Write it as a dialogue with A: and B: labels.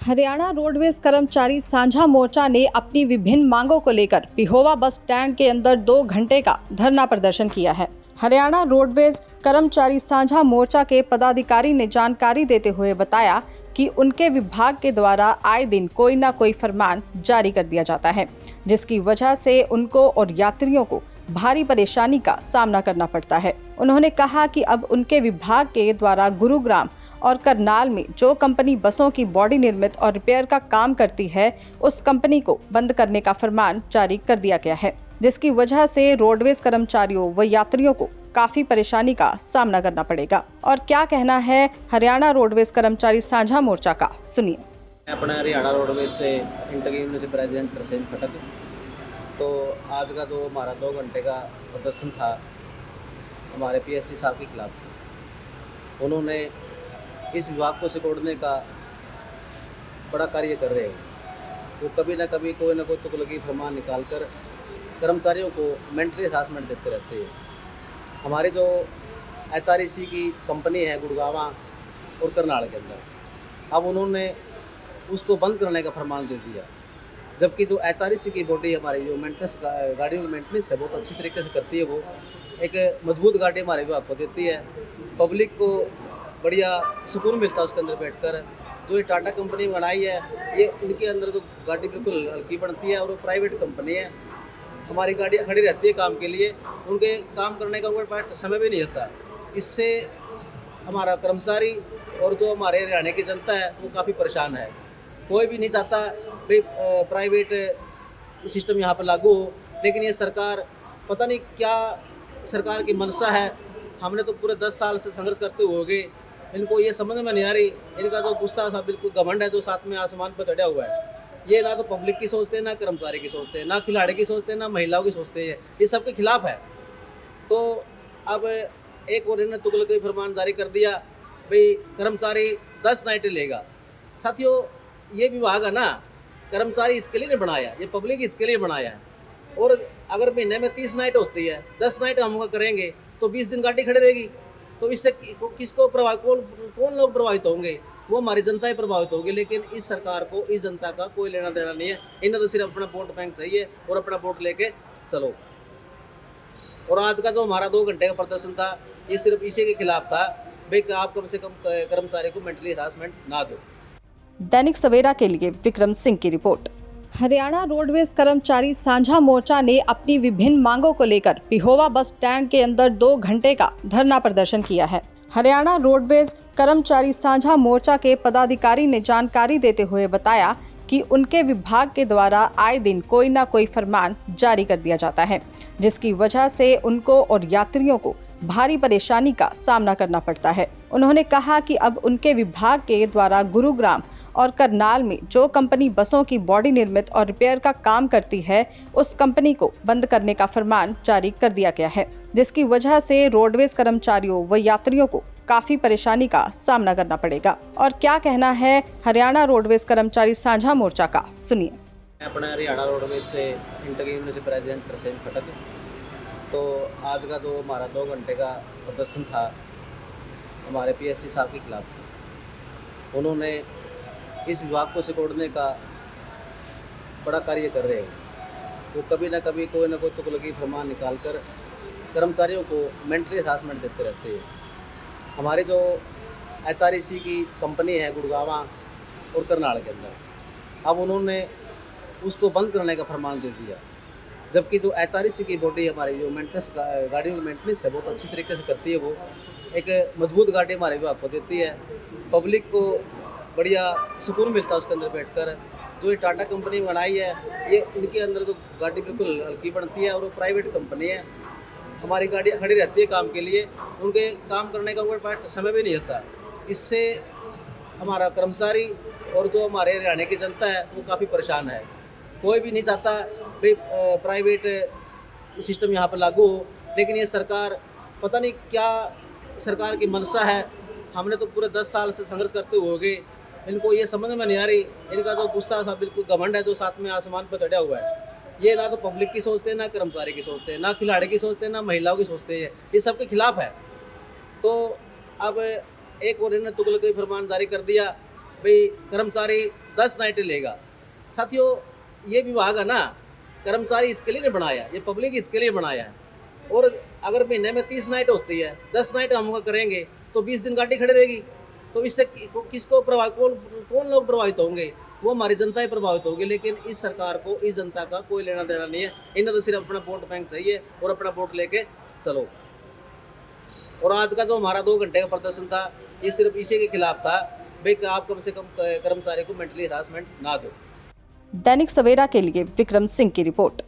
A: Haryana roadways कर्मचारी साझा मोर्चा ने अपनी विभिन्न मांगों को लेकर पिहोवा बस स्टैंड के अंदर 2 घंटे का धरना प्रदर्शन किया है। हरियाणा रोडवेज कर्मचारी साझा मोर्चा के पदाधिकारी ने जानकारी देते हुए बताया कि उनके विभाग के द्वारा आए दिन कोई न कोई फरमान जारी कर दिया जाता है, जिसकी वजह से उनको और यात्रियों को भारी परेशानी का सामना करना पड़ता है। उन्होंने कहा कि अब उनके विभाग के द्वारा गुरुग्राम और करनाल में जो कंपनी बसों की बॉडी निर्मित और रिपेयर का काम करती है, उस कंपनी को बंद करने का फरमान जारी कर दिया गया है, जिसकी वजह से रोडवेज कर्मचारियों व यात्रियों को काफी परेशानी का सामना करना पड़ेगा। और क्या कहना है हरियाणा रोडवेज कर्मचारी साझा मोर्चा का, सुनिए।
B: मैं अपना हरियाणा रोडवेज से इंटरव्यू से प्रेसिडेंट तरसेम खटक। तो आज का जो हमारा 2 घंटे का प्रदर्शन था, हमारे पीएसटी साहब के खिलाफ था। उन्होंने इस विभाग को सिकोड़ने का बड़ा कार्य कर रहे हैं। वो कभी ना कभी कोई ना कोई तुगलकी फरमान निकाल कर कर्मचारियों को मेंटली हरासमेंट देते रहते हैं। हमारी जो एचआरईसी की कंपनी है गुड़गांव और करनाल के अंदर, अब उन्होंने उसको बंद करने का फरमान दे दिया, जबकि जो एचआरईसी की बॉडी हमारी जो मेंटेनेंस गाड़ियों की मेंटेनेंस है बहुत अच्छी तरीके से करती है। वो एक मजबूत गाड़ी हमारे विभाग को देती है। पब्लिक को बढ़िया सुकून मिलता है उसके अंदर बैठकर। जो ये टाटा कंपनी बनाई है, ये इनके अंदर तो गाड़ी बिल्कुल हल्की बनती है और वो प्राइवेट कंपनी है। हमारी गाड़ियाँ खड़ी रहती है काम के लिए, उनके काम करने का उनके पास समय भी नहीं होता। इससे हमारा कर्मचारी और जो हमारे हरियाणा की जनता है वो काफ़ी परेशान है। कोई भी नहीं चाहता भाई प्राइवेट सिस्टम यहाँ पर लागू हो, लेकिन ये सरकार पता नहीं क्या सरकार की मंशा है। हमने तो पूरे 10 साल से संघर्ष करते हुए हो गए, इनको ये समझ में नहीं आ रही। इनका जो गुस्सा था बिल्कुल घमंड है जो साथ में आसमान पर चढ़ा हुआ है। ये ना तो पब्लिक की सोचते हैं, ना कर्मचारी की सोचते हैं, ना खिलाड़ी की सोचते हैं, ना महिलाओं की सोचते हैं। ये सबके खिलाफ है। तो अब एक और इन्होंने तुगलकी फरमान जारी कर दिया, भाई कर्मचारी 10 नाइटें लेगा। साथियों, ये विभाग है ना, कर्मचारी हित के लिए नहीं बनाया, ये पब्लिक हित के लिए बनाया है। और अगर महीने में 30 नाइट होती है, 10 नाइट हम करेंगे तो 20 दिन गाड़ी खड़ी रहेगी। तो इससे किसको प्रभावित, कौन लोग प्रभावित होंगे? वो हमारी जनता ही प्रभावित होगी। लेकिन इस सरकार को, इस जनता का कोई लेना देना नहीं है। इन्हें तो सिर्फ अपना वोट बैंक चाहिए और अपना वोट लेके चलो। और आज का जो हमारा 2 घंटे का प्रदर्शन था, ये सिर्फ इसी के खिलाफ था, भाई आप कम से कम कर्मचारी को मेंटली हरासमेंट ना दो।
A: दैनिक सवेरा के लिए विक्रम सिंह की रिपोर्ट। हरियाणा रोडवेज कर्मचारी साझा मोर्चा ने अपनी विभिन्न मांगों को लेकर पिहोवा बस स्टैंड के अंदर 2 घंटे का धरना प्रदर्शन किया है। हरियाणा रोडवेज कर्मचारी साझा मोर्चा के पदाधिकारी ने जानकारी देते हुए बताया कि उनके विभाग के द्वारा आए दिन कोई न कोई फरमान जारी कर दिया जाता है, जिसकी वजह से उनको और यात्रियों को भारी परेशानी का सामना करना पड़ता है। उन्होंने कहा कि अब उनके विभाग के द्वारा गुरुग्राम और करनाल में जो कंपनी बसों की बॉडी निर्मित और रिपेयर का काम करती है, उस कंपनी को बंद करने का फरमान जारी कर दिया गया है, जिसकी वजह से रोडवेज कर्मचारियों व यात्रियों को काफी परेशानी का सामना करना पड़ेगा। और क्या कहना है हरियाणा रोडवेज कर्मचारी साझा मोर्चा का, सुनिए।
B: मैं अपना हरियाणा रोडवेज से इंटरव्यू से प्रेसिडेंट तरसेम खटक। तो आज का जो हमारा 2 घंटे का प्रदर्शन था, हमारे पीएसटी साहब के खिलाफ था। उन्होंने इस विभाग को सिकोड़ने का बड़ा कार्य कर रहे हैं। वो कभी ना कभी कोई ना कोई तुगलकी फरमान निकाल कर कर्मचारियों को मेंटली हरासमेंट देते रहते हैं। हमारी जो एचआरईसी की कंपनी है गुड़गांव और करनाल के अंदर, अब उन्होंने उसको बंद करने का फरमान दे दिया, जबकि जो एचआरईसी की बॉडी हमारी जो मेंटेनेंस गाड़ियों की मेंटेनेंस है बहुत अच्छी तरीके से करती है। वो एक मजबूत गाड़ी हमारे विभाग को देती है। पब्लिक को बढ़िया सुकून मिलता है उसके अंदर बैठकर। जो ये टाटा कंपनी बनाई है, ये इनके अंदर तो गाड़ी बिल्कुल हल्की बनती है और वो प्राइवेट कंपनी है। हमारी गाड़ियाँ खड़ी रहती है काम के लिए, उनके काम करने का उनके पास समय भी नहीं होता। इससे हमारा कर्मचारी और जो हमारे हरियाणा की जनता है वो काफ़ी परेशान है। कोई भी नहीं चाहता भाई प्राइवेट सिस्टम यहाँ पर लागू हो, लेकिन ये सरकार पता नहीं क्या सरकार की मंशा है। हमने तो पूरे 10 साल से संघर्ष करते हुए हो गए, इनको ये समझ में नहीं आ रही। इनका जो गुस्सा था बिल्कुल घमंड है जो साथ में आसमान पर चढ़ा हुआ है। ये ना तो पब्लिक की सोचते हैं, ना कर्मचारी की सोचते हैं, ना खिलाड़ी की सोचते हैं, ना महिलाओं की सोचते हैं। ये सबके खिलाफ है। तो अब एक और इन्होंने तुगलकी फरमान जारी कर दिया, भाई कर्मचारी 10 नाइटें लेगा। साथियों, ये विभाग है ना, कर्मचारी हित के लिए नहीं बनाया, ये पब्लिक हित के लिए बनाया है। और अगर महीने में 30 नाइट होती है, 10 नाइट हम करेंगे तो 20 दिन गाड़ी खड़ी रहेगी। तो इससे किसको प्रभावित, कौन लोग प्रभावित होंगे? वो हमारी जनता ही प्रभावित होगी। लेकिन इस सरकार को, इस जनता का कोई लेना देना नहीं है। इन्हें तो सिर्फ अपना वोट बैंक चाहिए और अपना वोट लेके चलो। और आज का जो हमारा 2 घंटे का प्रदर्शन था, ये सिर्फ इसी के खिलाफ था, भाई आप कम से कम कर्मचारी को मेंटली हरासमेंट ना दो।
A: दैनिक सवेरा के लिए विक्रम सिंह की रिपोर्ट।